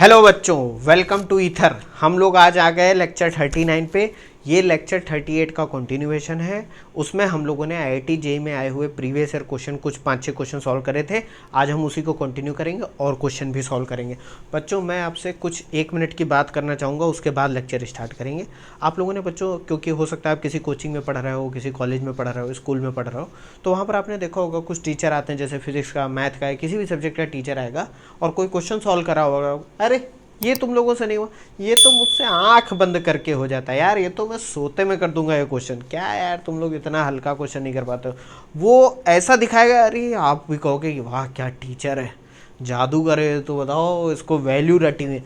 Hello बच्चों, welcome to ether. हम लोग आज आ गए लेक्चर 39 पे। ये लेक्चर 38 का कंटिन्यूएशन है। उसमें हम लोगों ने आईआईटी जेईई में आए हुए प्रीवियस ईयर क्वेश्चन कुछ 5-6 क्वेश्चन सॉल्व करे थे। आज हम उसी को कंटिन्यू करेंगे और क्वेश्चन भी सॉल्व करेंगे। बच्चों, मैं आपसे कुछ 1 मिनट की बात करना चाहूँगा, उसके बाद लेक्चर स्टार्ट करेंगे। आप लोगों ने बच्चों, क्योंकि हो सकता है आप किसी कोचिंग में पढ़ रहे हो, किसी कॉलेज में पढ़ रहे हो, स्कूल में पढ़ रहे हो, तो वहाँ पर आपने देखा होगा कुछ टीचर आते हैं, जैसे फिजिक्स का, मैथ का, किसी भी सब्जेक्ट का टीचर आएगा और कोई क्वेश्चन सॉल्व करा होगा। अरे ये तुम लोगों से नहीं हुआ, ये तो मुझसे आंख बंद करके हो जाता है यार, ये तो मैं सोते में कर दूंगा ये क्वेश्चन। क्या यार, तुम लोग इतना हल्का क्वेश्चन नहीं कर पाते हो। वो ऐसा दिखाएगा, अरे आप भी कहोगे कि वाह क्या टीचर है, जादूगर है। तो बताओ इसको वैल्यू रटी हुई।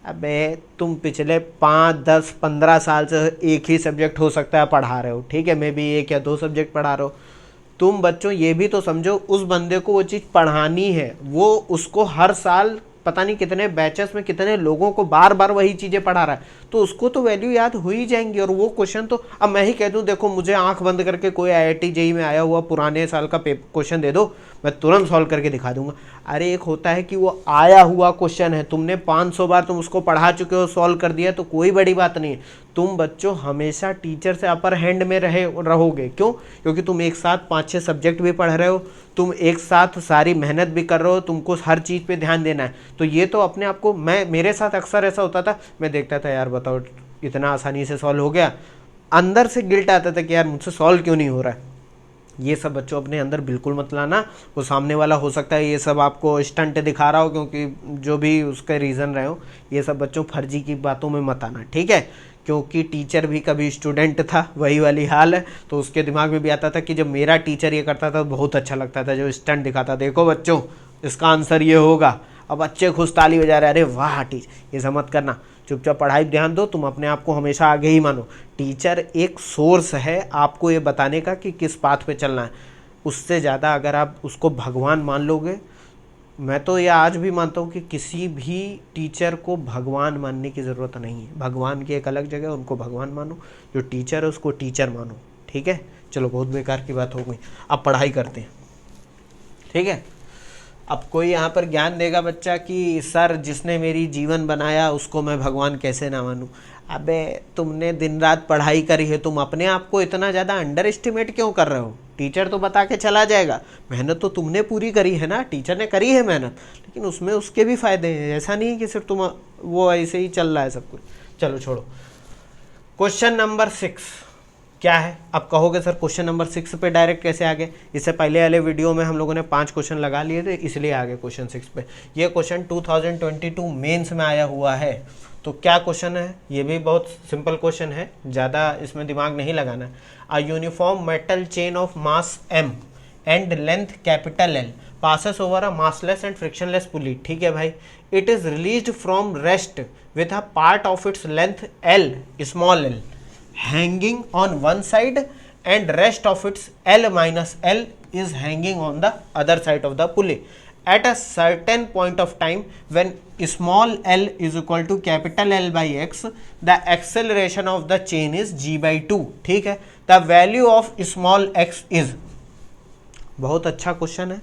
अबे तुम पिछले 5, 10, 15 साल से एक ही सब्जेक्ट हो सकता है पढ़ा रहे हो, ठीक है, मे बी 1 या 2 सब्जेक्ट पढ़ा रहे हो। तुम बच्चों ये भी तो समझो, उस बंदे को वो चीज़ पढ़ानी है, वो उसको हर साल पता नहीं कितने बैचेस में कितने लोगों को बार बार वही चीज़ें पढ़ा रहा है, तो उसको तो वैल्यू याद हो ही जाएंगी। और वो क्वेश्चन तो अब मैं ही कह दूं, देखो मुझे आंख बंद करके कोई आईआईटी जेईई में आया हुआ पुराने साल का क्वेश्चन दे दो, मैं तुरंत सॉल्व करके दिखा दूंगा। अरे एक होता है कि वो आया हुआ क्वेश्चन है, तुमने 500 बार तुम उसको पढ़ा चुके हो, सॉल्व कर दिया, तो कोई बड़ी बात नहीं है। तुम बच्चों हमेशा टीचर से अपर हैंड में रहोगे। क्यों? क्योंकि तुम एक साथ 5-6 सब्जेक्ट भी पढ़ रहे हो, तुम एक साथ सारी मेहनत भी कर रहे हो, तुमको हर चीज़ पे ध्यान देना है। तो ये तो अपने आप को, मेरे साथ अक्सर ऐसा होता था, मैं देखता था यार बताओ इतना आसानी से सॉल्व हो गया, अंदर से गिल्ट आता था कि यार मुझसे सॉल्व क्यों नहीं हो रहा है। ये सब बच्चों अपने अंदर बिल्कुल मत लाना। वो सामने वाला हो सकता है ये सब आपको स्टंट दिखा रहा हो, क्योंकि जो भी उसके रीज़न रहे हो, ये सब बच्चों फर्जी की बातों में मत आना, ठीक है। क्योंकि टीचर भी कभी स्टूडेंट था, वही वाली हाल है। तो उसके दिमाग में भी आता था कि जब मेरा टीचर ये करता था बहुत अच्छा लगता था, जो स्टंट दिखाता। देखो बच्चों, इसका आंसर ये होगा। अब बच्चे खुश ताली बजा रहे, अरे वाह टीचर। ये सब मत करना, चुपचाप पढ़ाई पे ध्यान दो। तुम अपने आप को हमेशा आगे ही मानो। टीचर एक सोर्स है आपको ये बताने का कि किस पाथ पे चलना है। उससे ज़्यादा अगर आप उसको भगवान मान लोगे, मैं तो ये आज भी मानता हूँ कि किसी भी टीचर को भगवान मानने की ज़रूरत नहीं है। भगवान की एक अलग जगह है, उनको भगवान मानो। जो टीचर है उसको टीचर मानो, ठीक है। चलो बहुत बेकार की बात हो गई, अब पढ़ाई करते हैं, ठीक है। अब कोई यहाँ पर ज्ञान देगा बच्चा कि सर जिसने मेरी जीवन बनाया उसको मैं भगवान कैसे ना मानूं। अबे तुमने दिन रात पढ़ाई करी है, तुम अपने आप को इतना ज़्यादा अंडर एस्टिमेट क्यों कर रहे हो? टीचर तो बता के चला जाएगा, मेहनत तो तुमने पूरी करी है ना, टीचर ने करी है मेहनत, लेकिन उसमें उसके भी फायदे हैं। ऐसा नहीं है कि सिर्फ तुम वो ऐसे ही चल रहा है सब कुछ। चलो छोड़ो। क्वेश्चन नंबर 6 क्या है? अब कहोगे सर क्वेश्चन नंबर 6 पे डायरेक्ट कैसे आ गए? इससे पहले वाले वीडियो में हम लोगों ने 5 क्वेश्चन लगा लिए थे, इसलिए आ गए क्वेश्चन 6 पे। ये क्वेश्चन 2022 मेंस में आया हुआ है। तो क्या क्वेश्चन है? ये भी बहुत सिंपल क्वेश्चन है, ज़्यादा इसमें दिमाग नहीं लगाना है। A uniform metal chain of mass m and length capital L passes over a massless and frictionless pulley, ठीक है भाई। It is released from rest with a part of its length L, small l, hanging on one side and rest of its L minus L is hanging on the other side of the pulley. At a certain point of time when small l is equal to capital L by x, the acceleration of the chain is g by 2, ठीक है। The value of small x is, बहुत अच्छा question है,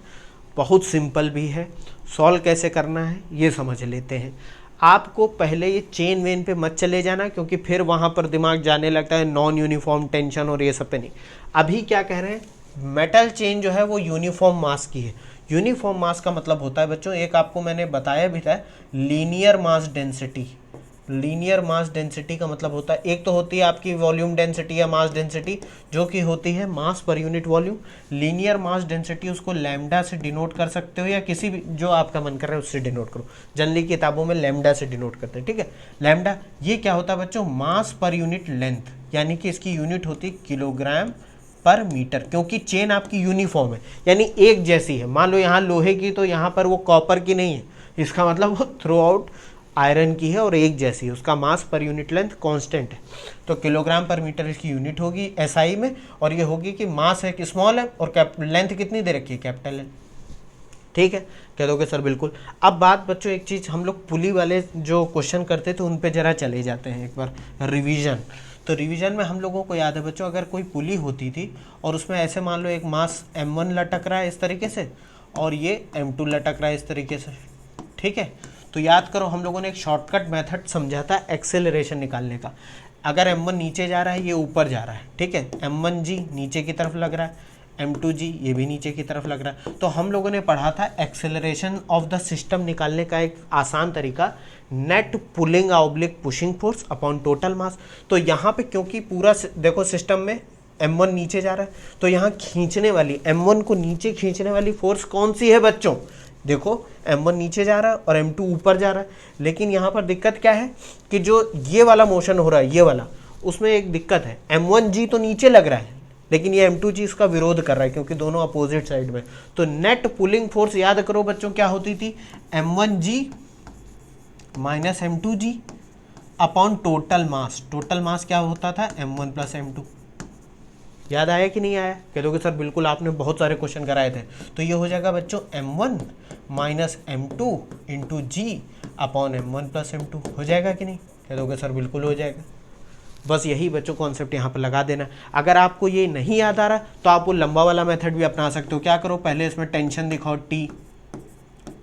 बहुत simple भी है। Solve कैसे करना है ये समझ लेते हैं। आपको पहले ये चेन वेन पे मत चले जाना, क्योंकि फिर वहाँ पर दिमाग जाने लगता है नॉन यूनिफॉर्म टेंशन और ये सब पे नहीं। अभी क्या कह रहे हैं, मेटल चेन जो है वो यूनिफॉर्म मास की है। यूनिफॉर्म मास का मतलब होता है बच्चों, एक आपको मैंने बताया भी था, linear mass density. Linear mass density का मतलब होता है, एक तो होती है आपकी वॉल्यूम डेंसिटी या मास डेंसिटी, जो कि होती है mass per unit volume. Linear mass density उसको लैम्डा से डिनोट कर सकते हो, या किसी भी जो आपका मन कर रहा है उससे डिनोट करो। जनरली किताबों में लैम्डा से डिनोट करते हैं, ठीक है। लैम्डा ये क्या होता है बच्चों? मास पर यूनिट लेंथ, यानी कि इसकी यूनिट होती है किलोग्राम पर मीटर, क्योंकि चेन आपकी यूनिफॉर्म है, यानी एक जैसी है। मान लो यहाँ लोहे की, तो यहाँ पर वो कॉपर की नहीं है, इसका मतलब वो थ्रू आउट आयरन की है और एक जैसी है। उसका मास पर यूनिट लेंथ कांस्टेंट है, तो किलोग्राम पर मीटर इसकी यूनिट होगी एसआई में। और ये होगी कि मास है कि स्मॉल है, और लेंथ कितनी दे रखी है? कैपिटल है, ठीक है। कह दोगे सर बिल्कुल। अब बात बच्चों, एक चीज़ हम लोग पुली वाले जो क्वेश्चन करते थे उन पे जरा चले जाते हैं एक बार, रिवीजन। तो रिवीजन में हम लोगों को याद है बच्चों, अगर कोई पुली होती थी और उसमें ऐसे मान लो एक मास m1 लटक रहा है इस तरीके से, और ये m2 लटक रहा है इस तरीके से, ठीक है। तो याद करो हम लोगों ने एक शॉर्टकट मेथड समझा था एक्सेलरेशन निकालने का। अगर m1 नीचे जा रहा है, ये ऊपर जा रहा है, ठीक है, m1g नीचे की तरफ लग रहा है, m2g ये भी नीचे की तरफ लग रहा है। तो हम लोगों ने पढ़ा था एक्सेलरेशन ऑफ द सिस्टम निकालने का एक आसान तरीका, net pulling oblique pushing force upon total mass. तो यहाँ पे क्योंकि पूरा देखो सिस्टम में m1 नीचे जा रहा है, तो यहाँ खींचने वाली m1 को नीचे खींचने वाली फोर्स कौन सी है बच्चों? देखो m1 नीचे जा रहा है और m2 ऊपर जा रहा है, लेकिन यहाँ पर दिक्कत क्या है कि जो ये वाला मोशन हो रहा है, ये वाला, उसमें एक दिक्कत है, m1g तो नीचे लग रहा है लेकिन ये m2g इसका विरोध कर रहा है क्योंकि दोनों अपोजिट साइड में। तो नेट पुलिंग फोर्स याद करो बच्चों क्या होती थी, m1g minus m2g upon total mass. Total mass क्या होता था, m1 प्लस m2। याद आया कि नहीं आया? कह दोगे सर बिल्कुल आपने बहुत सारे क्वेश्चन कराए थे। तो ये हो जाएगा बच्चों m1 माइनस m2 इंटू जी अपॉन m1 प्लस m2। हो जाएगा कि नहीं? कह दोगे सर बिल्कुल हो जाएगा। बस यही बच्चों कॉन्सेप्ट यहाँ पर लगा देना। अगर आपको ये नहीं याद आ रहा तो आप वो लंबा वाला मेथड भी अपना सकते हो। क्या करो, पहले इसमें टेंशन दिखाओ T,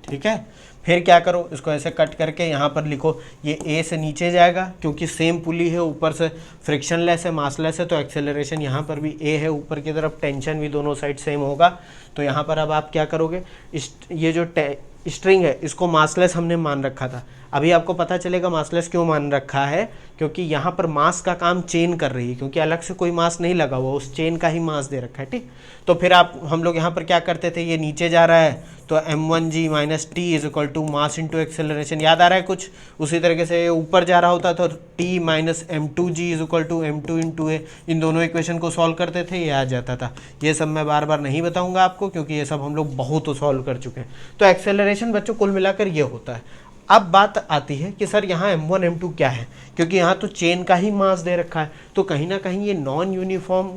ठीक है, फिर क्या करो, इसको ऐसे कट करके यहाँ पर लिखो, ये A से नीचे जाएगा क्योंकि सेम पुली है, ऊपर से फ्रिक्शनलेस है, मासलेस है, तो एक्सेलरेशन यहाँ पर भी A है, ऊपर की तरफ टेंशन भी दोनों साइड सेम होगा। तो यहाँ पर अब आप क्या करोगे, ये जो स्ट्रिंग है इसको मासलेस हमने मान रखा था, अभी आपको पता चलेगा मासलेस क्यों मान रखा है, क्योंकि यहाँ पर मास का काम चेन कर रही है, क्योंकि अलग से कोई मास नहीं लगा हुआ, उस चेन का ही मास दे रखा है, ठीक। तो फिर हम लोग यहाँ पर क्या करते थे, ये नीचे जा रहा है तो m1g minus T is equal to mass into acceleration. याद आ रहा है कुछ? उसी तरीके से ऊपर जा रहा होता तो t minus m2g is equal to m2 into a. इन दोनों इक्वेशन को सॉल्व करते थे, ये आ जाता था। ये सब मैं बार बार नहीं बताऊंगा आपको क्योंकि ये सब हम लोग बहुत सॉल्व कर चुके हैं। तो एक्सेलरेशन बच्चों कुल मिलाकर ये होता है। अब बात आती है कि सर यहाँ m1 m2 क्या है, क्योंकि यहाँ तो चेन का ही मास दे रखा है, तो कहीं ना कहीं ये नॉन यूनिफॉर्म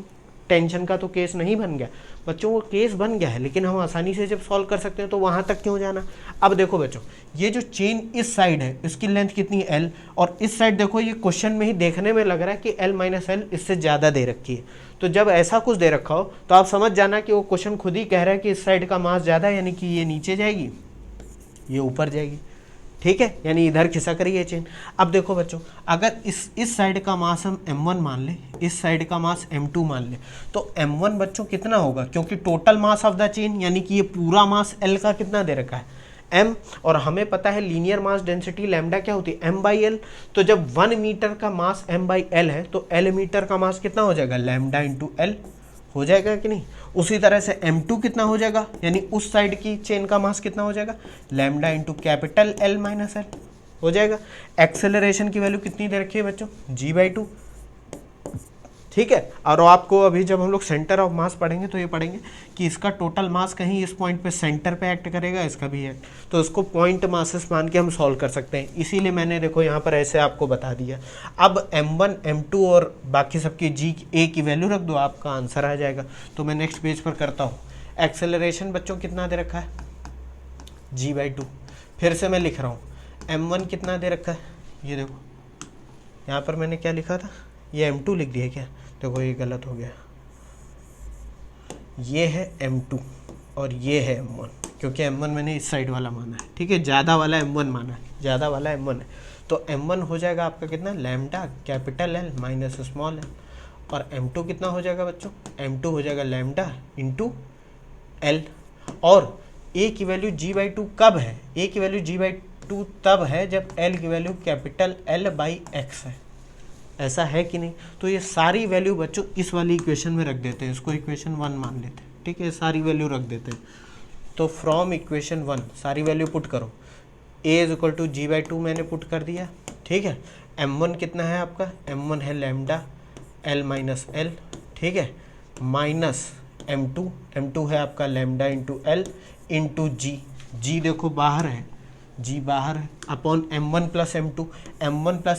टेंशन का तो केस नहीं बन गया बच्चों। वो केस बन गया है लेकिन हम आसानी से जब सॉल्व कर सकते हैं तो वहाँ तक क्यों जाना। अब देखो बच्चों, ये जो चेन इस साइड है इसकी लेंथ कितनी है L, और इस साइड देखो ये क्वेश्चन में ही देखने में लग रहा है कि L माइनस L इससे ज़्यादा दे रखी है। तो जब ऐसा कुछ दे रखा हो तो आप समझ जाना कि वो क्वेश्चन खुद ही कह रहा है कि इस साइड का मास ज़्यादा है, यानी कि ये नीचे जाएगी, ये ऊपर जाएगी, ठीक है, यानी इधर खिसक रही है चेन। अब देखो बच्चों, अगर इस साइड का मास हम m1 मान ले, इस साइड का मास m2 मान ले, तो m1 बच्चों कितना होगा, क्योंकि total mass of the chain यानी कि ये पूरा मास L का कितना दे रखा है m, और हमें पता है लीनियर मास डेंसिटी लैम्डा क्या होती है, m बाई एल। तो जब 1 मीटर का मास m बाई एल है तो L मीटर का मास कितना हो जाएगा, लैम्डा इंटू एल। हो जाएगा कि नहीं? उसी तरह से m2 कितना हो जाएगा, यानी उस साइड की चेन का मास कितना हो जाएगा, lambda into capital L minus L हो जाएगा। एक्सेलरेशन की वैल्यू कितनी दे रखी है बच्चों, g/2, ठीक है। और आपको अभी जब हम लोग सेंटर ऑफ मास पढ़ेंगे तो ये पढ़ेंगे कि इसका टोटल मास कहीं इस पॉइंट पे सेंटर पे एक्ट करेगा, इसका भी एक्ट, तो इसको पॉइंट मासेस मान के हम सॉल्व कर सकते हैं। इसीलिए मैंने देखो यहाँ पर ऐसे आपको बता दिया। अब m1 m2 और बाकी सबकी g a की वैल्यू रख दो, आपका आंसर आ जाएगा। तो मैं नेक्स्ट पेज पर करता हूँ। एक्सेलरेशन बच्चों कितना दे रखा है, g/2। फिर से मैं लिख रहा हूँ, m1 कितना दे रखा है, ये देखो यहाँ पर मैंने क्या लिखा था, ये m2 लिख दिया क्या, देखो ये गलत हो गया, ये है m2 और ये है m1, क्योंकि m1 मैंने इस साइड वाला माना है, ठीक है, ज़्यादा वाला m1 माना है, ज़्यादा वाला m1 है। तो m1 हो जाएगा आपका कितना, lambda capital L minus small l, और m2 कितना हो जाएगा बच्चों, m2 हो जाएगा लैम्डा इंटू L। और a की वैल्यू g/2 कब है, a की वैल्यू g/2 तब है जब l की value capital L by x है, ऐसा है कि नहीं। तो ये सारी वैल्यू बच्चों इस वाली इक्वेशन में रख देते हैं, इसको इक्वेशन 1 मान लेते हैं, ठीक है, सारी वैल्यू रख देते हैं। तो फ्रॉम इक्वेशन 1 सारी वैल्यू पुट करो, a is equal to g/2 मैंने पुट कर दिया, ठीक है। m1 कितना है आपका, m1 है लैम्डा L माइनस L, ठीक है, माइनस m2 है आपका lambda into L into g देखो बाहर है, g बाहर है, अपॉन m1 प्लस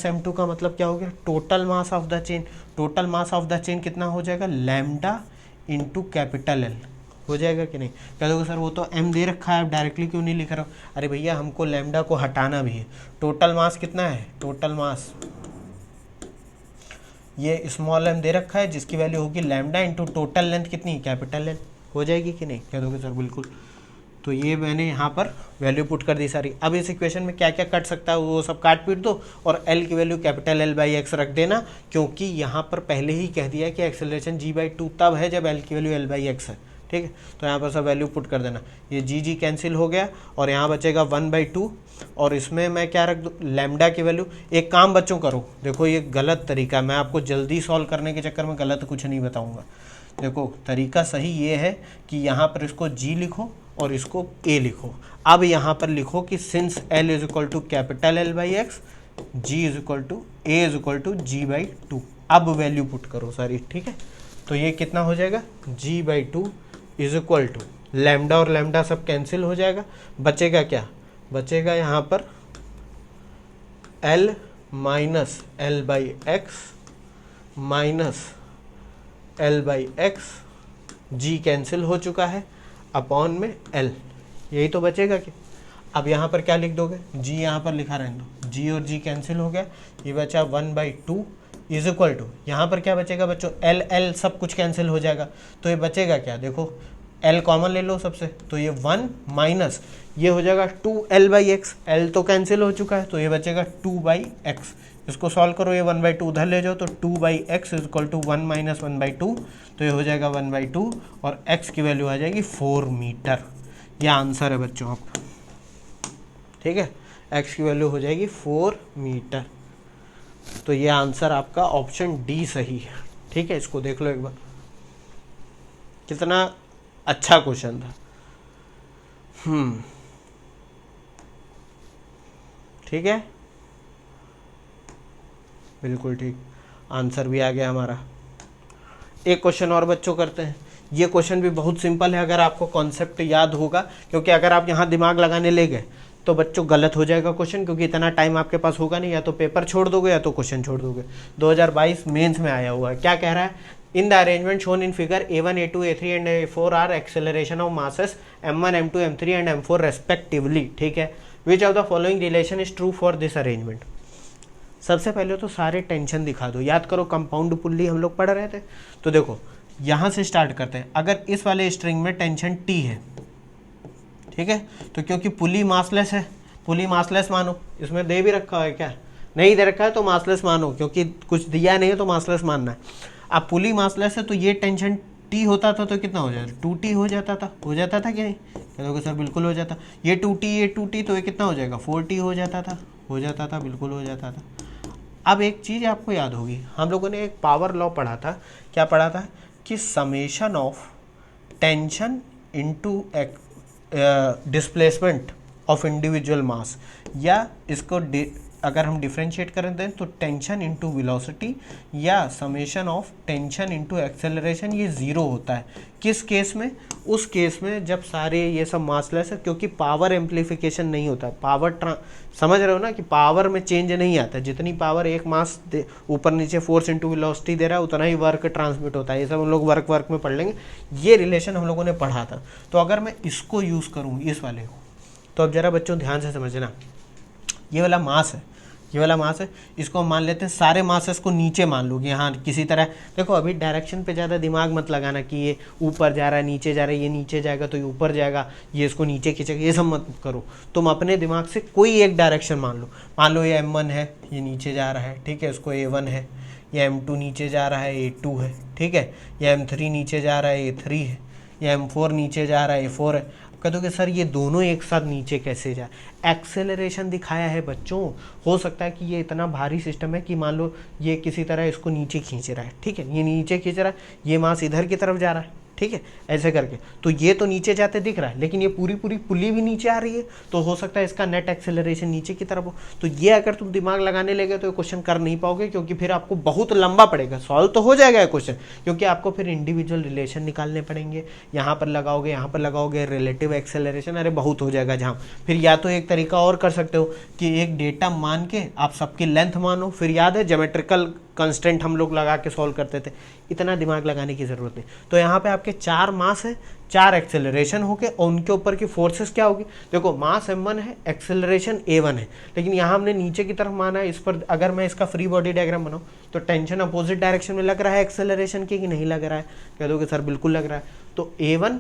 m2 का मतलब क्या हो गया, total mass of the chain. Total mass of the chain कितना हो जाएगा, लैम्डा इंटू कैपिटल L हो जाएगा कि नहीं। कह दोगे सर वो तो m दे रखा है, डायरेक्टली क्यों नहीं लिख रहा हूँ। अरे भैया हमको लैम्डा को हटाना भी है। टोटल मास कितना है, टोटल मास ये स्मॉल m दे रखा है जिसकी वैल्यू होगी लैम्डा इंटू टोटल लेंथ कितनी, कैपिटल L हो जाएगी कि नहीं। कह दोगे सर बिल्कुल। तो ये मैंने यहाँ पर वैल्यू पुट कर दी सारी। अब इस इक्वेशन में क्या क्या कट सकता है वो सब काट पीट दो और एल की value capital L by x रख देना, क्योंकि यहाँ पर पहले ही कह दिया कि एक्सेलरेशन g/2 तब है जब एल की वैल्यू एल बाई एक्स है, ठीक है। तो यहाँ पर सब वैल्यू पुट कर देना, ये जी कैंसिल हो गया और यहाँ बचेगा 1/2 और इसमें मैं क्या रख दूँ, लैम्डा की वैल्यू। एक काम बच्चों करो, देखो ये गलत तरीका, मैं आपको जल्दी सॉल्व करने के चक्कर में गलत कुछ नहीं बताऊँगा। देखो तरीका सही ये है कि यहाँ पर इसको जी लिखो और इसको ए लिखो। अब यहाँ पर लिखो कि since L is equal to capital L by X, G is equal to A is equal to g/2। अब वैल्यू पुट करो सारी, ठीक है। तो ये कितना हो जाएगा, g/2 is equal to lambda और लैम्डा सब कैंसिल हो जाएगा, बचेगा क्या, बचेगा यहाँ पर l minus L by X minus L by X, G cancel हो चुका है, अपॉन में एल, यही तो बचेगा कि। अब यहाँ पर क्या लिख दोगे, जी यहाँ पर लिखा रहने दो, जी और जी कैंसिल हो गया, ये बचा 1/2 इज इक्वल टू, यहाँ पर क्या बचेगा बच्चों, एल एल सब कुछ कैंसिल हो जाएगा, तो ये बचेगा क्या, देखो एल कॉमन ले लो सबसे, तो ये 1 माइनस ये हो जाएगा 2l बाई एक्स, एल तो कैंसिल हो चुका है तो ये बचेगा 2/x। इसको सॉल्व करो, ये 1/2 उधर ले जाओ तो 2/x is equal to 1 minus 1/2, तो ये हो जाएगा 1/2 और x की वैल्यू आ जाएगी 4 मीटर। यह आंसर है बच्चों आपका, ठीक है, x की वैल्यू हो जाएगी 4 मीटर। तो ये आंसर आपका ऑप्शन डी सही है, ठीक है। इसको देख लो एक बार, कितना अच्छा क्वेश्चन था। ठीक है, बिल्कुल ठीक, आंसर भी आ गया हमारा। एक क्वेश्चन और बच्चों करते हैं, ये क्वेश्चन भी बहुत सिंपल है अगर आपको कॉन्सेप्ट याद होगा, क्योंकि अगर आप यहाँ दिमाग लगाने ले गए तो बच्चों गलत हो जाएगा क्वेश्चन, क्योंकि इतना टाइम आपके पास होगा नहीं, या तो पेपर छोड़ दोगे या तो क्वेश्चन छोड़ दोगे। 2022 मेंस में आया हुआ है, क्या कह रहा है, in the arrangement shown in figure A1, A2, A3 and A4 are acceleration of masses M1, M2, M3 and M4 respectively, ठीक है। Which of the following relation is true for this arrangement. सबसे पहले तो सारे tension दिखा दो, याद करो कंपाउंड पुल्ली हम लोग पढ़ रहे थे। तो देखो यहाँ से स्टार्ट करते हैं, अगर इस वाले स्ट्रिंग में टेंशन T है, ठीक है, तो क्योंकि पुली मासलेस है, पुली मासलेस मानो, इसमें दे भी रखा है क्या, नहीं दे रखा है तो मासलेस मानो, क्योंकि कुछ दिया नहीं है तो मासलेस मानना है। अब पुली मासलेस है तो ये टेंशन T होता था तो कितना हो जाता, 2T हो जाता था, हो जाता था कि नहीं, कहोगे सर बिल्कुल हो जाता, ये 2T तो ये कितना हो जाएगा 4T हो जाता था, हो जाता था, बिल्कुल हो जाता था। अब एक चीज़ आपको याद होगी, हम लोगों ने एक पावर लॉ पढ़ा था, क्या पढ़ा था कि summation of tension into displacement of individual mass, या इसको अगर हम डिफ्रेंशिएट करें दें तो टेंशन इनटू वेलोसिटी या summation of tension into acceleration, ये ज़ीरो होता है। किस केस में, उस केस में जब सारे ये सब मासलेस है, क्योंकि पावर एम्प्लीफिकेशन नहीं होता, पावर समझ रहे हो ना कि पावर में चेंज नहीं आता, जितनी पावर एक मास ऊपर नीचे फोर्स इनटू वेलोसिटी दे रहा है उतना ही वर्क ट्रांसमिट होता है। ये सब हम लोग वर्क में पढ़ लेंगे, ये रिलेशन हम लोगों ने पढ़ा था। तो अगर मैं इसको यूज़ करूँ इस वाले को, तो अब जरा बच्चों ध्यान से समझना, ये वाला मास है, ये वाला मास है, इसको हम मान लेते हैं सारे मासेस को नीचे मान लोगे, यहाँ किसी तरह। देखो अभी डायरेक्शन पे ज़्यादा दिमाग मत लगाना कि ये ऊपर जा रहा है नीचे जा रहा है, ये नीचे जाएगा तो ये ऊपर जाएगा, ये इसको नीचे खींचेगा, ये सब मत करो। तुम अपने दिमाग से कोई एक डायरेक्शन मान लो ये M1 है, ये नीचे जा रहा है, ठीक है, इसको A1 है, ये M2 नीचे जा रहा है, A2 है, ठीक है, ये M3 नीचे जा रहा है, A3 है, ये M4 नीचे जा रहा है, A4 है। कह दो कि सर ये दोनों एक साथ नीचे कैसे जाए, एक्सेलरेशन दिखाया है बच्चों। हो सकता है कि ये इतना भारी सिस्टम है कि मान लो ये किसी तरह इसको नीचे खींच रहा है, ठीक है, ये नीचे खींच रहा है, ये मास इधर की तरफ जा रहा है, ठीक है, ऐसे करके, तो ये तो नीचे जाते दिख रहा है, लेकिन ये पूरी पुली भी नीचे आ रही है, तो हो सकता है इसका नेट एक्सेलरेशन नीचे की तरफ हो। तो ये अगर तुम दिमाग लगाने लगे तो ये क्वेश्चन कर नहीं पाओगे, क्योंकि फिर आपको बहुत लंबा पड़ेगा। सॉल्व तो हो जाएगा ये क्वेश्चन, क्योंकि आपको फिर इंडिविजुअल रिलेशन निकालने पड़ेंगे, यहाँ पर लगाओगे रिलेटिव एक्सेलरेशन, अरे बहुत हो जाएगा जहाँ। फिर या तो एक तरीका और कर सकते हो कि एक डेटा मान के आप सबकी लेंथ मानो, फिर याद है ज्योमेट्रिकल कंस्टेंट हम लोग लगा के सॉल्व करते थे, इतना दिमाग लगाने की ज़रूरत नहीं। तो यहाँ पे आपके 4 मास है, 4 एक्सेलरेशन होके, और उनके ऊपर की फोर्सेस क्या होगी। देखो मास M1 है, एक्सेलरेशन A1 है, लेकिन यहाँ हमने नीचे की तरफ माना है। इस पर अगर मैं इसका फ्री बॉडी डायग्राम बनाऊँ तो टेंशन अपोजिट डायरेक्शन में लग रहा है एक्सेलरेशन की, कि नहीं लग रहा है, कह दो कि सर बिल्कुल लग रहा है। तो A1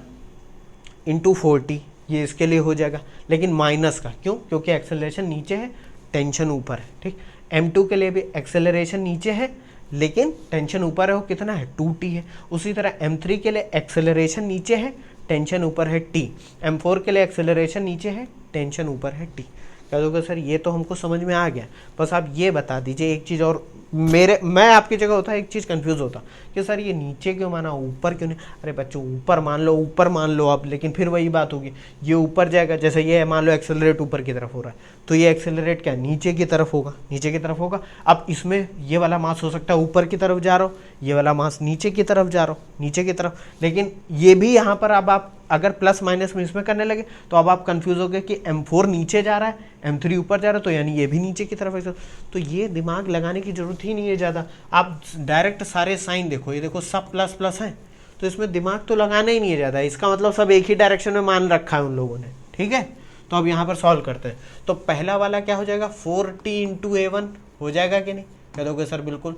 × 4T ये इसके लिए हो जाएगा, लेकिन माइनस का क्यों? क्योंकि एक्सेलरेशन नीचे है, टेंशन ऊपर है, ठीक। m2 के लिए भी एक्सेलरेशन नीचे है लेकिन टेंशन ऊपर है, वो कितना है 2t है। उसी तरह m3 के लिए एक्सेलरेशन नीचे है, टेंशन ऊपर है t। m4 के लिए एक्सेलरेशन नीचे है, टेंशन ऊपर है t। कह दोगे सर ये तो हमको समझ में आ गया, बस आप ये बता दीजिए एक चीज़ और। मैं आपकी जगह होता एक चीज़ कंफ्यूज होता कि सर ये नीचे क्यों माना, ऊपर क्यों नहीं? अरे बच्चों ऊपर मान लो आप, लेकिन फिर वही बात होगी, ये ऊपर जाएगा। जैसे ये मान लो एक्सेलरेट ऊपर की तरफ हो रहा है, तो ये एक्सेलरेट क्या नीचे की तरफ होगा, नीचे की तरफ होगा। अब इसमें ये वाला मास हो सकता है ऊपर की तरफ जा रहा हो, ये वाला मास नीचे की तरफ जा रहा हो, नीचे की तरफ। लेकिन ये भी यहाँ पर अब आप अगर प्लस माइनस में इसमें करने लगे तो अब आप कंफ्यूज हो गए कि m4 नीचे जा रहा है, m3 ऊपर जा रहा है, तो यानी ये भी नीचे की तरफ है। तो ये दिमाग लगाने की जरूरत ही नहीं है ज़्यादा, आप डायरेक्ट सारे साइन देखो, ये देखो सब प्लस प्लस है, तो इसमें दिमाग तो लगाना ही नहीं है ज़्यादा। इसका मतलब सब एक ही डायरेक्शन में मान रखा है उन लोगों ने, ठीक है। तो अब यहाँ पर सॉल्व करते हैं। तो पहला वाला क्या हो जाएगा, 4t इंटू a1 हो जाएगा कि नहीं? कह दोगे सर बिल्कुल।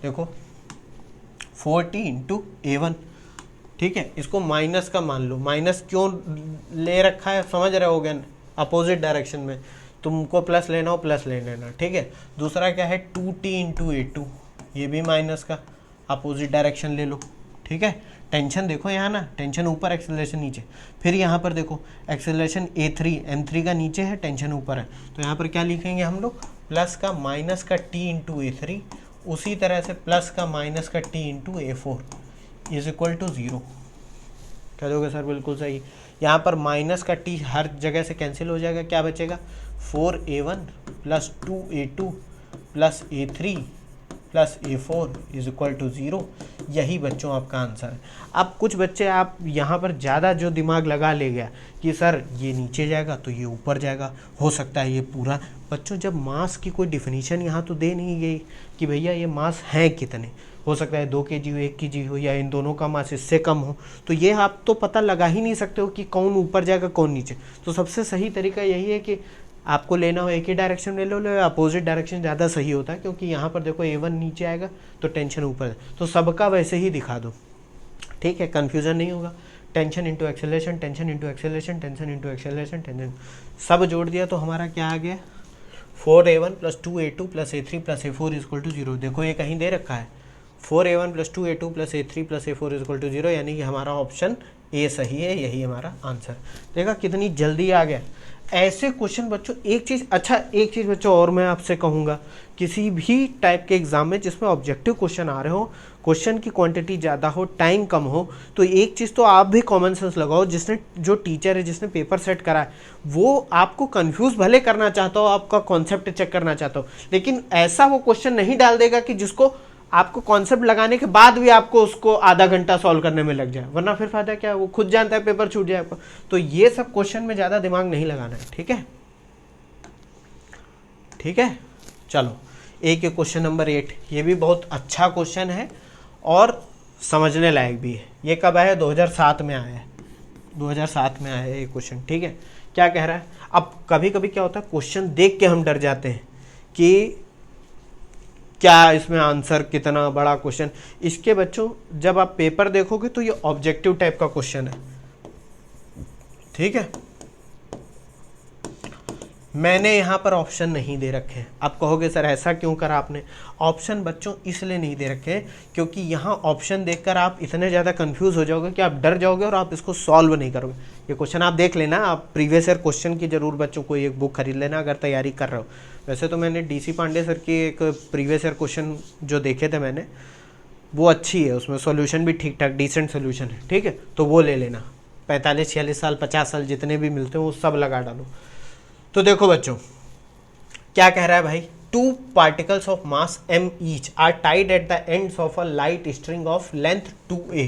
देखो 4t इंटू a1, ठीक है। इसको माइनस का मान लो, माइनस क्यों ले रखा है समझ रहे होगे, अपोजिट डायरेक्शन में तुमको प्लस लेना हो प्लस ले लेना, ठीक है। दूसरा क्या है 2t इंटू a2, ये भी माइनस का, अपोजिट डायरेक्शन ले लो, ठीक है। टेंशन देखो यहाँ ना, टेंशन ऊपर एक्सेलरेशन नीचे। फिर यहाँ पर देखो एक्सेलरेशन a3 m3 का नीचे है, टेंशन ऊपर है, तो यहाँ पर क्या लिखेंगे हम लोग, प्लस का माइनस का t इंटू a3, उसी तरह से प्लस का माइनस का t into a4 is equal to 0। कह दोगे सर बिल्कुल सही। यहाँ पर माइनस का t हर जगह से कैंसिल हो जाएगा, क्या बचेगा 4a1 plus 2a2 plus a3 plus a4 is equal to 0। यही बच्चों आपका आंसर है। अब कुछ बच्चे आप यहाँ पर ज़्यादा जो दिमाग लगा ले गया कि सर ये नीचे जाएगा तो ये ऊपर जाएगा, हो सकता है ये पूरा। बच्चों जब मास की कोई डिफिनीशन यहाँ तो दे नहीं गई कि भैया ये मास हैं कितने, हो सकता है 2 kg हो 1 kg हो, या इन दोनों का मास इससे कम हो, तो ये आप तो पता लगा ही नहीं सकते हो कि कौन ऊपर जाएगा कौन नीचे। तो सबसे सही तरीका यही है कि आपको लेना हो एक ही डायरेक्शन में लो, अपोजिट डायरेक्शन ज़्यादा सही होता है, क्योंकि यहाँ पर देखो a1 नीचे आएगा तो टेंशन ऊपर है, तो सबका वैसे ही दिखा दो, ठीक है, कन्फ्यूज़न नहीं होगा। Tension into acceleration, tension into acceleration, tension into acceleration, tension, सब जोड़ दिया तो हमारा क्या आ गया 4a1 plus 2a2 plus a3 plus a4 equal to 0। देखो ये कहीं दे रखा है 4a1 plus 2a2 plus a3 plus a4 equal to 0, यानी कि हमारा ऑप्शन ए सही है, यही हमारा आंसर। देखा कितनी जल्दी आ गया। ऐसे क्वेश्चन बच्चों, एक चीज़ बच्चों और मैं आपसे कहूँगा, किसी भी टाइप के एग्जाम में जिसमें ऑब्जेक्टिव क्वेश्चन आ रहे हो, क्वेश्चन की क्वांटिटी ज़्यादा हो, टाइम कम हो, तो एक चीज़ तो आप भी कॉमन सेंस लगाओ। जो टीचर है जिसने पेपर सेट करा है वो आपको कंफ्यूज भले करना चाहता हो, आपका कॉन्सेप्ट चेक करना चाहता हो, लेकिन ऐसा वो क्वेश्चन नहीं डाल देगा कि जिसको आपको कॉन्सेप्ट लगाने के बाद भी आपको उसको आधा घंटा सॉल्व करने में लग जाए, वरना फिर फायदा क्या, वो खुद जानता है पेपर छूट जाए आपको। तो ये सब क्वेश्चन में ज़्यादा दिमाग नहीं लगाना है, ठीक है, ठीक है। चलो एक क्वेश्चन नंबर 8, ये भी बहुत अच्छा क्वेश्चन है और समझने लायक भी है। ये कब आया है, 2007 में आया है, 2007 में आया है ये क्वेश्चन, ठीक है। क्या कह रहा है, अब कभी कभी क्या होता है क्वेश्चन देख के हम डर जाते हैं कि क्या इसमें आंसर, कितना बड़ा क्वेश्चन। इसके बच्चों जब आप पेपर देखोगे तो ये ऑब्जेक्टिव टाइप का क्वेश्चन है, ठीक है। मैंने यहाँ पर ऑप्शन नहीं दे रखे हैं। आप कहोगे सर ऐसा क्यों करा आपने? ऑप्शन बच्चों इसलिए नहीं दे रखे हैं क्योंकि यहाँ ऑप्शन देखकर आप इतने ज़्यादा कंफ्यूज हो जाओगे कि आप डर जाओगे और आप इसको सॉल्व नहीं करोगे। ये क्वेश्चन आप देख लेना, आप प्रीवियस ईयर क्वेश्चन की जरूर बच्चों को एक बुक खरीद लेना अगर तैयारी कर रहे हो। वैसे तो मैंने DC पांडे सर की एक प्रीवियस ईयर क्वेश्चन जो देखे थे मैंने, वो अच्छी है, उसमें सोल्यूशन भी ठीक ठाक डिसेंट सोल्यूशन है, ठीक है, तो वो ले लेना। 45-46 साल 50 साल जितने भी मिलते हैं वो सब लगा डालो। तो देखो बच्चों क्या कह रहा है भाई, 2 particles of mass m each are tied at the ends of a light string of length 2a।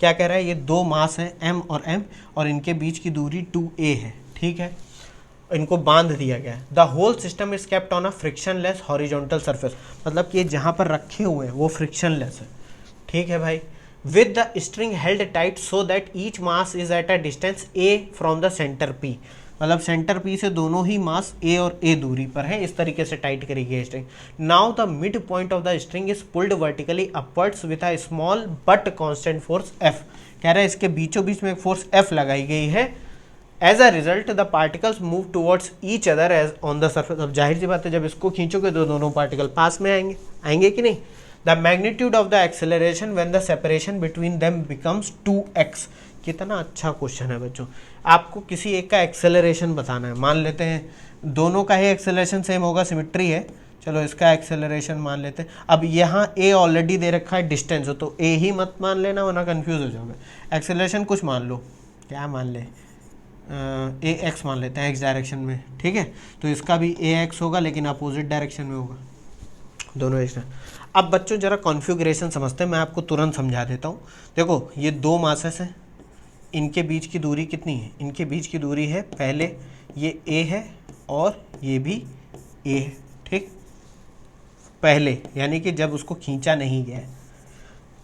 क्या कह रहा है, ये 2 मास हैं m और m और इनके बीच की दूरी 2a है, ठीक है, इनको बांध दिया गया है। The whole system is kept on a frictionless horizontal surface, मतलब कि जहाँ पर रखे हुए हैं वो फ्रिक्शनलेस है, ठीक है भाई। With the string held tight so that each mass is at a distance a from the centre p, मतलब सेंटर पी से दोनों ही मास ए और ए दूरी पर है, इस तरीके से टाइट करी गई string. Now the mid point of the string is pulled vertically upwards with a small but constant force F. कह रहा है इसके बीचों बीच में एक फोर्स एफ लगाई गई है as a result the particles move towards each other as on the surface. अब जाहिर सी बात है, जब इसको खींचोगे तो दोनों पार्टिकल पास में आएंगे, आएंगे कि नहीं। The magnitude of the acceleration when the separation between them becomes 2x। कितना अच्छा क्वेश्चन है बच्चों। आपको किसी एक का एक्सेलरेशन बताना है, मान लेते हैं दोनों का ही एक्सेलरेशन सेम होगा, सिमिट्री है, चलो इसका एक्सेलरेशन मान लेते हैं। अब यहाँ a ऑलरेडी दे रखा है डिस्टेंस हो, तो a ही मत मान लेना वरना कंफ्यूज हो जाओगे। एक्सेलरेशन कुछ मान लो, क्या मान ले, ए एक्स मान लेते हैं, एक्स डायरेक्शन में, ठीक है। तो इसका भी ए एक्स होगा लेकिन अपोजिट डायरेक्शन में होगा, दोनों एक्स। अब बच्चों जरा कॉन्फ़िगरेशन समझते हैं, मैं आपको तुरंत समझा देता हूँ। देखो ये दो मासेस हैं, इनके बीच की दूरी कितनी है, इनके बीच की दूरी है, पहले ये ए है और ये भी ए है, ठीक। पहले यानी कि जब उसको खींचा नहीं गया,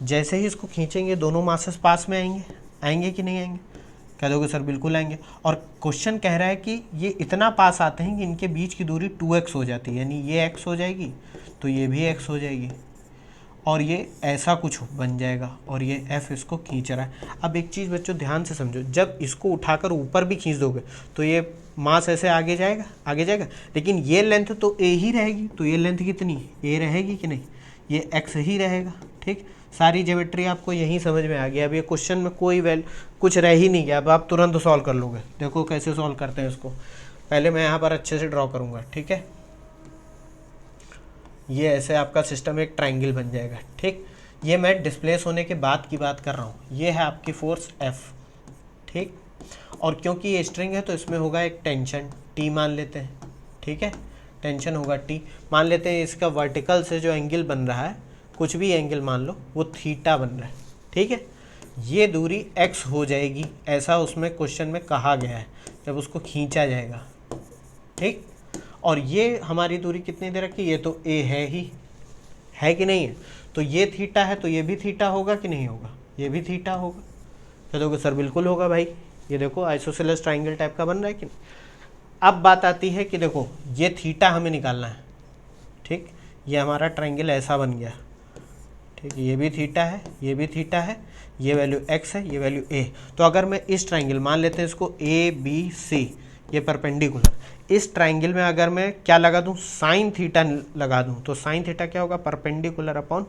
जैसे ही इसको खींचेंगे दोनों मासेस पास में आएंगे, आएंगे कि नहीं आएंगे। कह दोगे सर बिल्कुल आएंगे। और क्वेश्चन कह रहा है कि ये इतना पास आते हैं कि इनके बीच की दूरी 2x हो जाती है, यानी ये x हो जाएगी तो ये भी x हो जाएगी और ये ऐसा कुछ बन जाएगा और ये f इसको खींच रहा है। अब एक चीज़ बच्चों ध्यान से समझो, जब इसको उठाकर ऊपर भी खींच दोगे तो ये मास ऐसे आगे जाएगा, आगे जाएगा, लेकिन ये लेंथ तो a ही रहेगी, तो ये लेंथ कितनी a रहेगी कि नहीं, ये x ही रहेगा, ठीक। सारी ज्योमेट्री आपको यहीं समझ में आ गया। अब ये क्वेश्चन में कोई कुछ रह ही नहीं गया, अब आप तुरंत सॉल्व कर लोगे। देखो कैसे सॉल्व करते हैं इसको, पहले मैं यहाँ पर अच्छे से ड्रॉ करूँगा, ठीक है। ये ऐसे आपका सिस्टम एक ट्रायंगल बन जाएगा, ठीक। ये मैं डिस्प्लेस होने के बाद की बात कर रहा हूँ। ये है आपकी फोर्स F, ठीक। और क्योंकि ये स्ट्रिंग है तो इसमें होगा एक टेंशन T मान लेते हैं, ठीक है। टेंशन होगा T, मान लेते हैं इसका वर्टिकल से जो एंगल बन रहा है, कुछ भी एंगल मान लो, वो थीटा बन रहा है, ठीक है। ये दूरी x हो जाएगी, ऐसा उसमें क्वेश्चन में कहा गया है, जब उसको खींचा जाएगा, ठीक। और ये हमारी दूरी कितनी दे रखी, ये तो a है कि नहीं है, तो ये थीटा है तो ये भी थीटा होगा कि नहीं होगा, ये भी थीटा होगा। कह दोगे सर बिल्कुल होगा भाई, ये देखो आइसोसेलेस ट्राइंगल टाइप का बन रहा है कि नहीं। अब बात आती है कि देखो ये थीटा हमें निकालना है, ठीक। ये हमारा ट्राइंगल ऐसा बन गया, ठीक। ये भी थीटा है, ये भी थीटा है, ये वैल्यू x है, ये वैल्यू a। तो अगर मैं इस ट्राइंगल मान लेते हैं इसको a b c, ये परपेंडिकुलर, इस ट्राइंगल में अगर मैं क्या लगा दूं, साइन थीटा लगा दूं, तो साइन थीटा क्या होगा, परपेंडिकुलर अपॉन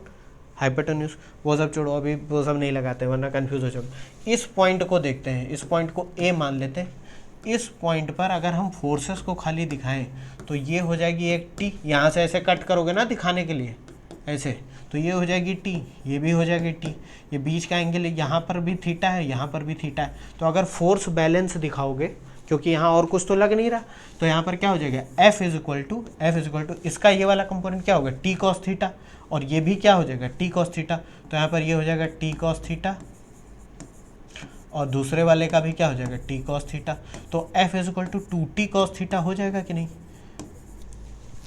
हाइपोटेन्यूज। वो सब छोड़ो, अभी वो सब नहीं लगाते वरना कंफ्यूज हो जाओगे। इस पॉइंट को देखते हैं, इस पॉइंट को a मान लेते हैं। इस पॉइंट पर अगर हम फोर्सेस को खाली दिखाएं तो ये हो जाएगी एक t, यहाँ से ऐसे कट करोगे ना दिखाने के लिए ऐसे, तो ये हो जाएगी t, ये भी हो जाएगी t। ये बीच का एंगल यहाँ पर भी थीटा है, यहाँ पर भी थीटा है। तो अगर फोर्स बैलेंस दिखाओगे, क्योंकि यहाँ और कुछ तो लग नहीं रहा, तो यहाँ पर क्या हो जाएगा, F इज इक्वल टू इसका ये वाला कंपोनेंट क्या होगा, t cos थीटा, और ये भी क्या हो जाएगा, t cos थीटा। तो यहाँ पर ये हो जाएगा t cos थीटा और दूसरे वाले का भी क्या हो जाएगा, t cos थीटा। तो F is equal to 2t cos theta हो जाएगा कि नहीं,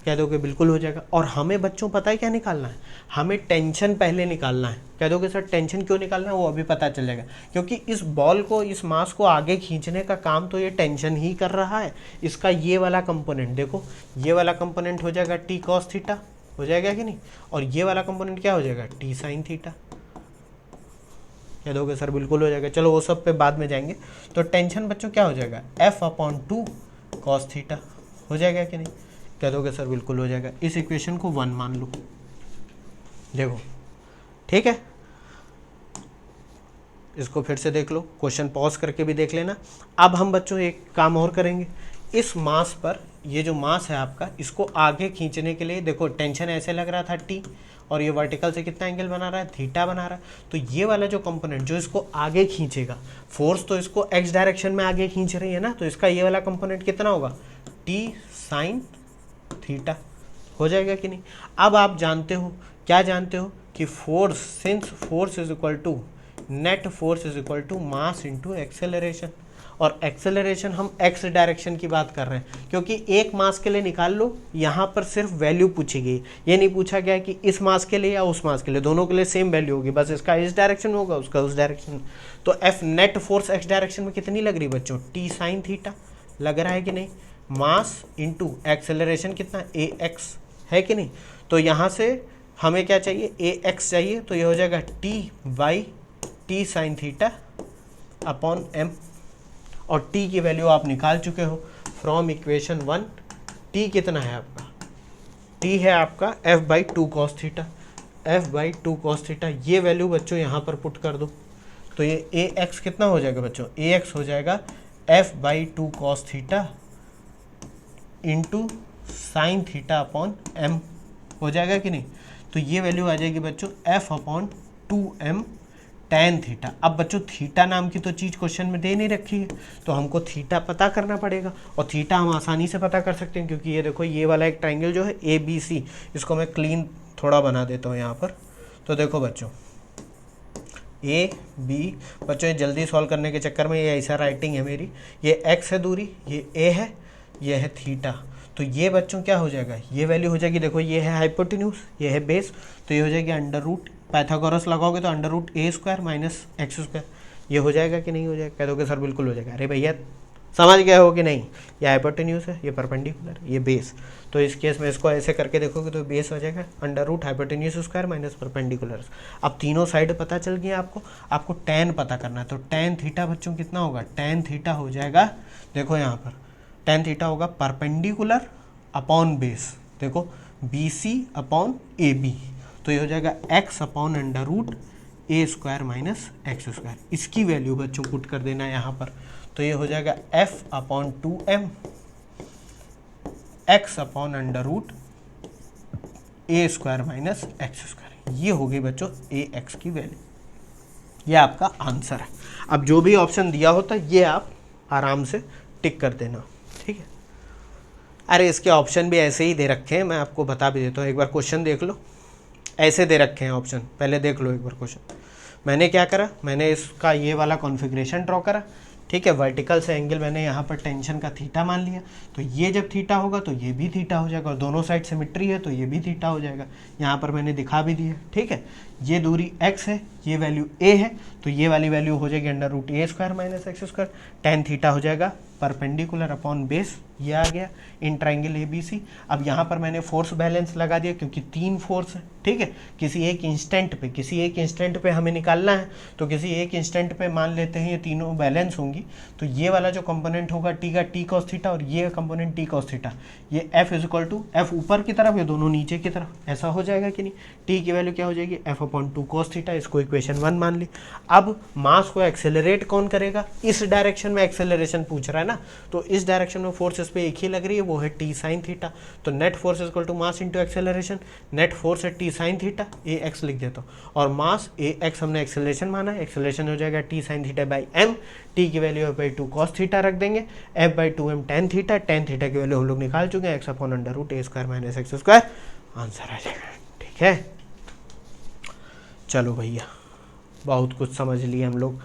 कह दोगे बिल्कुल हो जाएगा। और हमें बच्चों पता है क्या निकालना है, हमें टेंशन पहले निकालना है। कह दोगे सर टेंशन क्यों निकालना है, वो अभी पता चल जाएगा। क्योंकि इस बॉल को, इस मास को आगे खींचने का काम तो ये टेंशन ही कर रहा है। इसका ये वाला कंपोनेंट देखो, ये वाला कंपोनेंट हो जाएगा t cos थीटा, हो जाएगा कि नहीं, और ये वाला कंपोनेंट क्या हो जाएगा, t sin थीटा। कह दोगे सर बिल्कुल हो जाएगा, चलो वो सब पे बाद में जाएंगे। तो टेंशन बच्चों क्या हो जाएगा, F/2 cos थीटा हो जाएगा कि नहीं, कह दोगे सर बिल्कुल हो जाएगा। इस इक्वेशन को 1 मान लो, देखो ठीक है। इसको फिर से देख लो, क्वेश्चन पॉज करके भी देख लेना। अब हम बच्चों एक काम और करेंगे, इस मास पर, ये जो मास है आपका, इसको आगे खींचने के लिए देखो टेंशन ऐसे लग रहा था t, और ये वर्टिकल से कितना एंगल बना रहा है, थीटा बना रहा है। तो ये वाला जो कंपोनेंट जो इसको आगे खींचेगा, फोर्स तो इसको x डायरेक्शन में आगे खींच रही है ना, तो इसका ये वाला कंपोनेंट कितना होगा, t sin थीटा हो जाएगा कि नहीं। अब आप जानते हो, क्या जानते हो कि force, since force is equal to net force is equal to mass into acceleration, और एक्सेलरेशन हम एक्स डायरेक्शन की बात कर रहे हैं, क्योंकि एक मास के लिए निकाल लो, यहाँ पर सिर्फ वैल्यू पूछी गई, ये नहीं पूछा गया कि इस मास के लिए या उस मास के लिए, दोनों के लिए सेम वैल्यू होगी, बस इसका इस डायरेक्शन में होगा, उसका उस डायरेक्शन में। तो F net force x direction में कितनी लग रही बच्चों, टी साइन थीटा लग रहा है कि नहीं, मास इंटू एक्सेलरेशन कितना ए एक्स है कि नहीं। तो यहाँ से हमें क्या चाहिए, ए एक्स चाहिए, तो ये हो जाएगा T by T sine theta upon M, और टी की वैल्यू आप निकाल चुके हो फ्रॉम इक्वेशन 1। टी कितना है आपका, टी है आपका f/2 cos theta, f/2 cos theta. ये वैल्यू बच्चों यहाँ पर पुट कर दो तो ये ए एक्स कितना हो जाएगा बच्चों, ए एक्स हो जाएगा f/2 cos theta into sine theta upon M, हो जाएगा कि नहीं। तो ये वैल्यू आ जाएगी बच्चों f/2m tan थीटा। अब बच्चों थीटा नाम की तो चीज़ क्वेश्चन में दे नहीं रखी है, तो हमको थीटा पता करना पड़ेगा। और थीटा हम आसानी से पता कर सकते हैं, क्योंकि ये देखो ये वाला एक ट्राइंगल जो है ABC, इसको मैं क्लीन थोड़ा बना देता हूँ यहाँ पर। तो देखो बच्चों AB, बच्चों ये जल्दी सॉल्व करने के चक्कर में ये ऐसा राइटिंग है मेरी, ये x है दूरी, ये A है, ये है थीटा। तो ये बच्चों क्या हो जाएगा, ये वैल्यू हो जाएगी, देखो ये है हाइपोटेन्यूज, ये है बेस, तो ये हो जाएगी अंडर रूट, पाइथागोरस लगाओगे तो under root a² minus x²। ये हो जाएगा कि नहीं हो जाएगा, कह दोगे सर बिल्कुल हो जाएगा। अरे भैया समझ गए हो कि नहीं, ये हाइपोटेन्यूज है, ये परपेंडिकुलर, ये बेस। तो इस केस में इसको ऐसे करके देखोगे तो बेस हो जाएगा अंडर रूट हाइपोटेन्यूज² माइनस परपेंडिकुलर। अब तीनों साइड पता चल गया आपको tan पता करना है। तो tan थीटा बच्चों कितना होगा, tan थीटा हो जाएगा, देखो यहाँ पर tan थीटा होगा परपेंडिकुलर अपॉन बेस, देखो BC अपॉन AB। तो ये हो जाएगा x upon under root a² minus x²। इसकी वैल्यू बच्चों पुट कर देना है यहाँ पर। तो ये हो जाएगा f/2m x upon under root a² minus x²। ये हो गई बच्चों ax की वैल्यू, ये आपका आंसर है। अब जो भी ऑप्शन दिया होता है ये आप आराम से टिक कर देना, ठीक है। अरे इसके ऑप्शन भी ऐसे ही दे रखे हैं, मैं आपको बता भी देता हूँ। एक बार क्वेश्चन देख लो, ऐसे दे रखे हैं ऑप्शन, पहले देख लो एक बार क्वेश्चन। मैंने क्या करा, मैंने इसका ये वाला कॉन्फ़िगरेशन ड्रॉ करा, ठीक है। वर्टिकल से एंगल मैंने यहाँ पर टेंशन का थीटा मान लिया, तो ये जब थीटा होगा तो ये भी थीटा हो जाएगा, और दोनों साइड सिमेट्री है तो ये भी थीटा हो जाएगा। यहाँ पर मैंने दिखा भी दिया, ठीक है। ये दूरी x है, ये वैल्यू a है, तो ये वाली वैल्यू हो जाएगी under root a² minus x²। tan theta हो जाएगा परपेंडिकुलर अपॉन बेस, ये आ गया इन ट्राइंगल ABC। अब यहाँ पर मैंने फोर्स बैलेंस लगा दिया, क्योंकि 3 फोर्स है, ठीक है। किसी एक इंस्टेंट पे हमें निकालना है, तो किसी एक इंस्टेंट पे मान लेते हैं ये तीनों बैलेंस होंगी। तो ये वाला जो कंपोनेंट होगा t का t cos थीटा, और ये कंपोनेंट t cos थीटा, ये F ऊपर की तरफ, ये दोनों नीचे की तरफ, ऐसा हो जाएगा कि नहीं। t की वैल्यू क्या हो जाएगी f/2 cos थीटा, इसको इक्वेशन 1 मान ली। अब मास को एक्सेलरेट कौन करेगा, इस डायरेक्शन में एक्सेलरेशन पूछ रहा है ना, तो इस डायरेक्शन में फोर्स इस पे एक ही लग रही है, वो है t sin थीटा। तो net force equal to mass into acceleration, net force है t sin थीटा, ax लिख देता हूँ, और मास ax हमने एक्सेलरेशन माना है, एक्सेलरेशन हो जाएगा t sin theta by m, t की वैल्यू f/2 cos थीटा रख देंगे, f/2m tan थीटा की वैल्यू हम लोग निकाल चुके हैं, x upon under root a² minus x², answer आ जाएगा, ठीक है। चलो भैया बहुत कुछ समझ लिए हम लोग।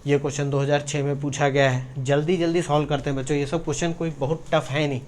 ये क्वेश्चन 2006 में पूछा गया है, जल्दी सॉल्व करते हैं बच्चों। ये सब क्वेश्चन कोई बहुत टफ है नहीं।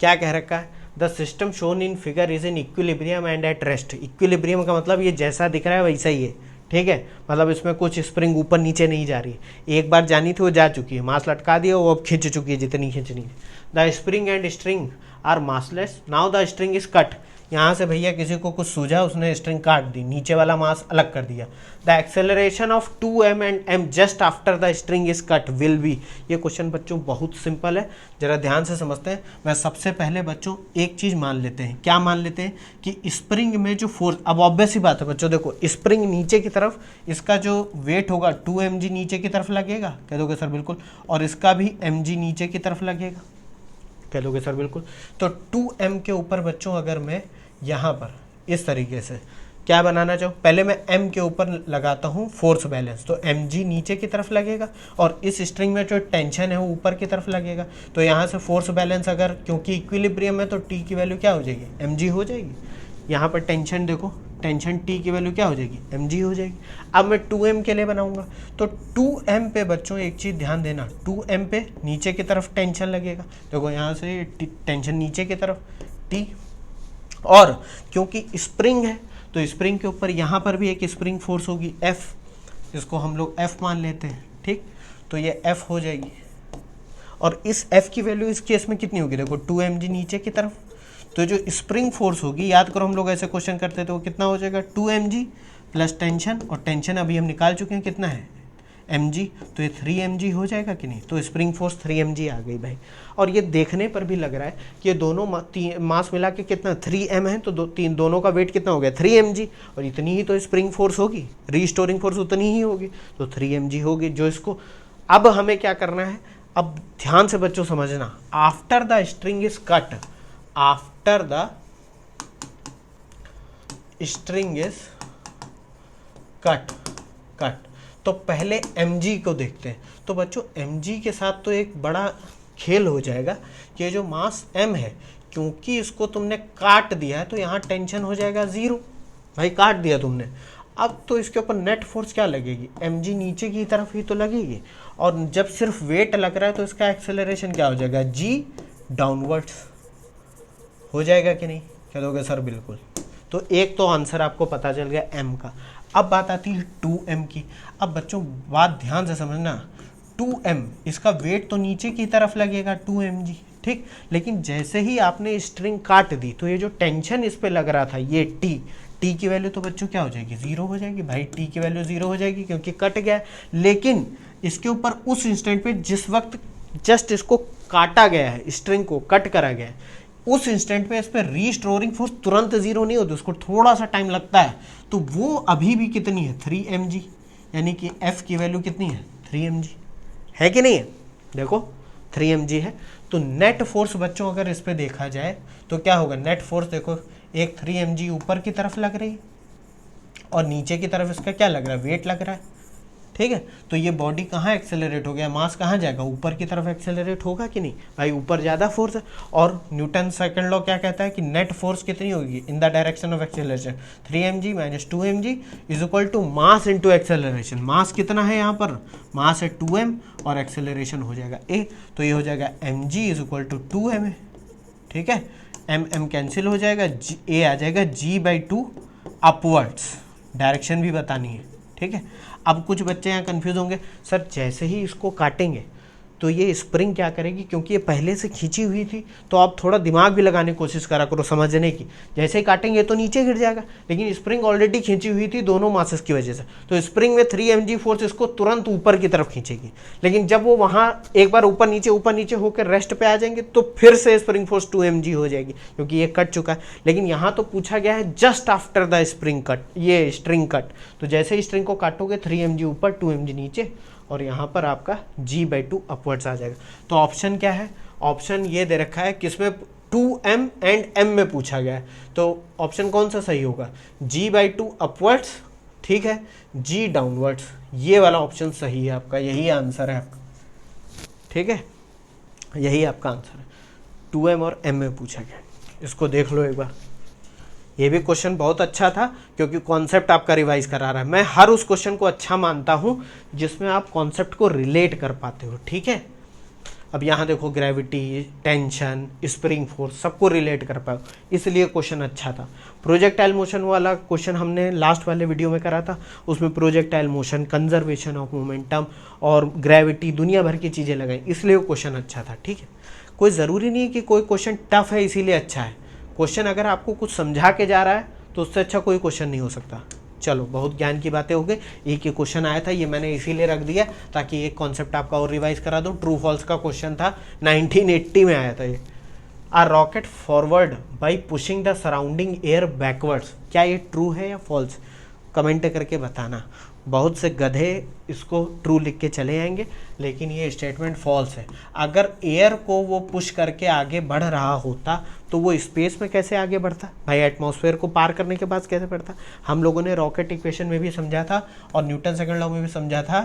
क्या कह रखा है, the system shown in figure is in equilibrium and at rest. Equilibrium का मतलब ये जैसा दिख रहा है वैसा ही है, ठीक है। मतलब इसमें कुछ स्प्रिंग ऊपर नीचे नहीं जा रही है, एक बार जानी थी वो जा चुकी है, मास लटका दिया वो अब खींच चुकी है जितनी खींचनी है। The spring and string are massless, now the string is cut. यहाँ से भैया किसी को कुछ सूझा, उसने स्ट्रिंग काट दी, नीचे वाला मास अलग कर दिया। The acceleration of 2m and m just after the string is cut will be. ये क्वेश्चन बच्चों बहुत सिंपल है, जरा ध्यान से समझते हैं। मैं सबसे पहले बच्चों एक चीज़ मान लेते हैं, क्या मान लेते हैं कि स्प्रिंग में जो फोर्स, अब ऑब्वियस सी बात है बच्चों, देखो स्प्रिंग नीचे की तरफ, इसका जो वेट होगा 2mg नीचे की तरफ लगेगा, कह दोगे सर बिल्कुल, और इसका भी mg नीचे की तरफ लगेगा, कह दोगे सर बिल्कुल। तो 2m के ऊपर बच्चों अगर मैं यहाँ पर इस तरीके से क्या बनाना चाहूँ, पहले मैं m के ऊपर लगाता हूँ फोर्स बैलेंस, तो mg नीचे की तरफ लगेगा, और इस स्ट्रिंग में जो टेंशन है वो ऊपर की तरफ लगेगा। तो यहाँ से फोर्स बैलेंस अगर, क्योंकि इक्विलिब्रियम है तो t की वैल्यू क्या हो जाएगी, mg हो जाएगी। यहाँ पर टेंशन देखो, टेंशन t की वैल्यू क्या हो जाएगी, mg हो जाएगी। अब मैं 2m के लिए बनाऊंगा, तो 2m पे बच्चों एक चीज़ ध्यान देना, 2m पे नीचे की तरफ टेंशन लगेगा, देखो यहाँ से टेंशन नीचे की तरफ t, और क्योंकि स्प्रिंग है तो स्प्रिंग के ऊपर यहाँ पर भी एक स्प्रिंग फोर्स होगी F, इसको हम लोग F मान लेते हैं, ठीक। तो ये F हो जाएगी, और इस F की वैल्यू इस केस में कितनी होगी, देखो 2mg नीचे की तरफ, तो जो स्प्रिंग फोर्स होगी, याद करो हम लोग ऐसे क्वेश्चन करते थे, वो कितना हो जाएगा 2mg प्लस टेंशन, और टेंशन अभी हम निकाल चुके हैं कितना है mg, तो ये 3 mg हो जाएगा कि नहीं, तो स्प्रिंग फोर्स 3 mg आ गई भाई। और ये देखने पर भी लग रहा है कि ये दोनों मास मिला के कितना 3m है, तो दोनों का वेट कितना हो गया 3 mg, और इतनी ही तो स्प्रिंग फोर्स होगी, रीस्टोरिंग फोर्स उतनी ही होगी, तो 3 mg होगी। जो इसको अब हमें क्या करना है, अब ध्यान से बच्चों समझना, after the string is cut, after the string is cut, तो पहले mg को देखते हैं। तो बच्चों mg के साथ तो एक बड़ा खेल हो जाएगा कि ये जो मास m है, क्योंकि इसको तुमने काट दिया है तो यहाँ टेंशन हो जाएगा 0, भाई काट दिया तुमने। अब तो इसके ऊपर नेट फोर्स क्या लगेगी, mg नीचे की तरफ ही तो लगेगी, और जब सिर्फ वेट लग रहा है तो इसका एक्सेलरेशन क्या हो जाएगा, g डाउनवर्ड्स हो जाएगा कि नहीं, कह दोगे सर बिल्कुल। तो एक तो आंसर आपको पता चल गया m का। अब बात आती है 2m की। अब बच्चों बात ध्यान से समझना, 2m इसका वेट तो नीचे की तरफ लगेगा 2mg, ठीक, लेकिन जैसे ही आपने स्ट्रिंग काट दी तो ये जो टेंशन इस पे लग रहा था ये t की वैल्यू तो बच्चों क्या हो जाएगी, 0 हो जाएगी भाई, t की वैल्यू 0 हो जाएगी क्योंकि कट गया है। लेकिन इसके ऊपर उस इंस्टेंट पे जिस वक्त जस्ट इसको काटा गया है, स्ट्रिंग को कट करा गया है, उस इंस्टेंट पे इस पर रीस्टोरिंग फोर्स तुरंत 0 नहीं होती, उसको थोड़ा सा टाइम लगता है। तो वो अभी भी कितनी है 3 mg, यानी कि f की वैल्यू कितनी है 3 mg, है कि नहीं है, देखो 3 mg है। तो नेट फोर्स बच्चों अगर इस पे देखा जाए तो क्या होगा, नेट फोर्स देखो, एक 3 mg ऊपर की तरफ लग रही है और नीचे की तरफ इसका क्या लग रहा है, वेट लग रहा है, ठीक है। तो ये बॉडी कहाँ एक्सेलरेट हो गया, मास कहाँ जाएगा, ऊपर की तरफ एक्सेलरेट होगा कि नहीं भाई, ऊपर ज़्यादा फोर्स है। और न्यूटन सेकंड लॉ क्या कहता है कि नेट फोर्स कितनी होगी in the direction of acceleration, 3 mg minus 2 mg is equal to mass into acceleration. Mass कितना है यहाँ पर, मास है 2m और एक्सेलरेशन हो जाएगा a, तो ये हो जाएगा mg is equal to 2m, ठीक है, m कैंसिल हो जाएगा, a आ जाएगा g/2 अपवर्ड्स, डायरेक्शन भी बतानी है, ठीक है। अब कुछ बच्चे यहाँ कंफ्यूज होंगे, सर जैसे ही इसको काटेंगे तो ये स्प्रिंग क्या करेगी, क्योंकि ये पहले से खींची हुई थी, तो आप थोड़ा दिमाग भी लगाने की कोशिश करा करो समझने की। जैसे ही काटेंगे तो नीचे गिर जाएगा, लेकिन स्प्रिंग ऑलरेडी खींची हुई थी दोनों मासेस की वजह से, तो स्प्रिंग में 3 mg फोर्स इसको तुरंत ऊपर की तरफ खींचेगी। लेकिन जब वो वहाँ एक बार ऊपर नीचे होकर रेस्ट पे आ जाएंगे तो फिर से स्प्रिंग फोर्स 2 mg हो जाएगी, क्योंकि ये कट चुका है। लेकिन यहाँ तो पूछा गया है just after the spring cut, ये स्ट्रिंग कट, तो जैसे ही स्ट्रिंग को काटोगे 3 mg ऊपर 2 mg नीचे, और यहाँ पर आपका g/2 अपवर्ड्स आ जाएगा। तो ऑप्शन क्या है, ऑप्शन ये दे रखा है किसमें 2m एंड m में पूछा गया है, तो ऑप्शन कौन सा सही होगा, g/2 अपवर्ड्स, ठीक है, g डाउनवर्ड्स, ये वाला ऑप्शन सही है आपका, यही आंसर है आपका, ठीक है, यही आपका आंसर है, 2m और m में पूछा गया। इसको देख लो एक बार, ये भी क्वेश्चन बहुत अच्छा था क्योंकि कॉन्सेप्ट आपका रिवाइज करा रहा है। मैं हर उस क्वेश्चन को अच्छा मानता हूँ जिसमें आप कॉन्सेप्ट को रिलेट कर पाते हो, ठीक है। अब यहाँ देखो ग्रेविटी, टेंशन, स्प्रिंग फोर्स सबको रिलेट कर पाओ, इसलिए क्वेश्चन अच्छा था। प्रोजेक्टाइल मोशन वाला क्वेश्चन हमने लास्ट वाले वीडियो में करा था, उसमें projectile motion, conservation of momentum और ग्रेविटी दुनिया भर की चीज़ें लगाई, इसलिए वो क्वेश्चन अच्छा था, ठीक है। कोई ज़रूरी नहीं है कि कोई क्वेश्चन टफ है इसीलिए अच्छा है, क्वेश्चन अगर आपको कुछ समझा के जा रहा है तो उससे अच्छा कोई क्वेश्चन नहीं हो सकता। चलो बहुत ज्ञान की बातें हो गई, एक ही क्वेश्चन आया था, ये मैंने इसीलिए रख दिया ताकि एक कॉन्सेप्ट आपका और रिवाइज करा दूं। ट्रू फॉल्स का क्वेश्चन था, 1980 में आया था ये। A rocket forward by pushing the surrounding air backwards, क्या ये ट्रू है या फॉल्स, कमेंट करके बताना। बहुत से गधे इसको ट्रू लिख के चले जाएंगे, लेकिन ये स्टेटमेंट फॉल्स है। अगर एयर को वो पुश करके आगे बढ़ रहा होता तो वो स्पेस में कैसे आगे बढ़ता भाई, एटमॉस्फेयर को पार करने के बाद कैसे बढ़ता। हम लोगों ने रॉकेट इक्वेशन में भी समझा था और न्यूटन सेकंड लॉ में भी समझा था,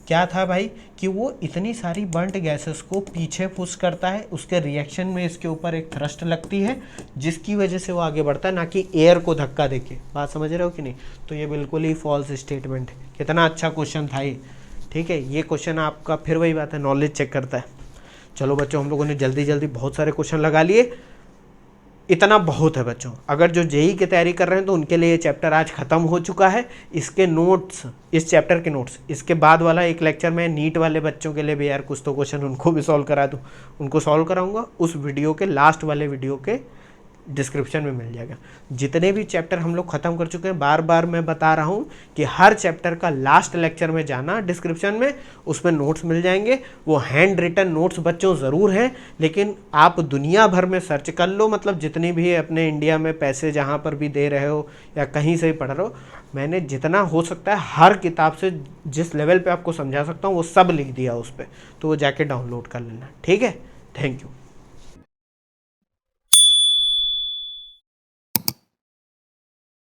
क्या था भाई कि वो इतनी सारी बर्न्ड गैसेस को पीछे पुश करता है, उसके रिएक्शन में इसके ऊपर एक थ्रस्ट लगती है जिसकी वजह से वो आगे बढ़ता है, ना कि एयर को धक्का देके। बात समझ रहे हो कि नहीं। तो ये बिल्कुल ही फॉल्स स्टेटमेंट है। कितना अच्छा क्वेश्चन था ये, ठीक है। ये क्वेश्चन आपका फिर वही बात है, नॉलेज चेक करता है। चलो बच्चों, हम लोगों ने जल्दी जल्दी बहुत सारे क्वेश्चन लगा लिए, इतना बहुत है बच्चों। अगर जो जेई की तैयारी कर रहे हैं तो उनके लिए ये चैप्टर आज खत्म हो चुका है। इसके नोट्स, इस चैप्टर के नोट्स, इसके बाद वाला एक लेक्चर में नीट वाले बच्चों के लिए भी यार कुछ तो क्वेश्चन उनको भी सॉल्व करा दूँ, उनको सॉल्व कराऊंगा उस वीडियो के लास्ट वाले वीडियो के डिस्क्रिप्शन में मिल जाएगा। जितने भी चैप्टर हम लोग ख़त्म कर चुके हैं, बार बार मैं बता रहा हूँ कि हर चैप्टर का लास्ट लेक्चर में जाना डिस्क्रिप्शन में, उसमें नोट्स मिल जाएंगे। वो हैंड रिटन नोट्स बच्चों ज़रूर हैं, लेकिन आप दुनिया भर में सर्च कर लो, मतलब जितनी भी अपने इंडिया में पैसे जहाँ पर भी दे रहे हो या कहीं से भी पढ़ रहे हो, मैंने जितना हो सकता है हर किताब से जिस लेवल पे आपको समझा सकता हूँ वो सब लिख दिया उस पर, तो वो जाके डाउनलोड कर लेना। ठीक है, थैंक यू।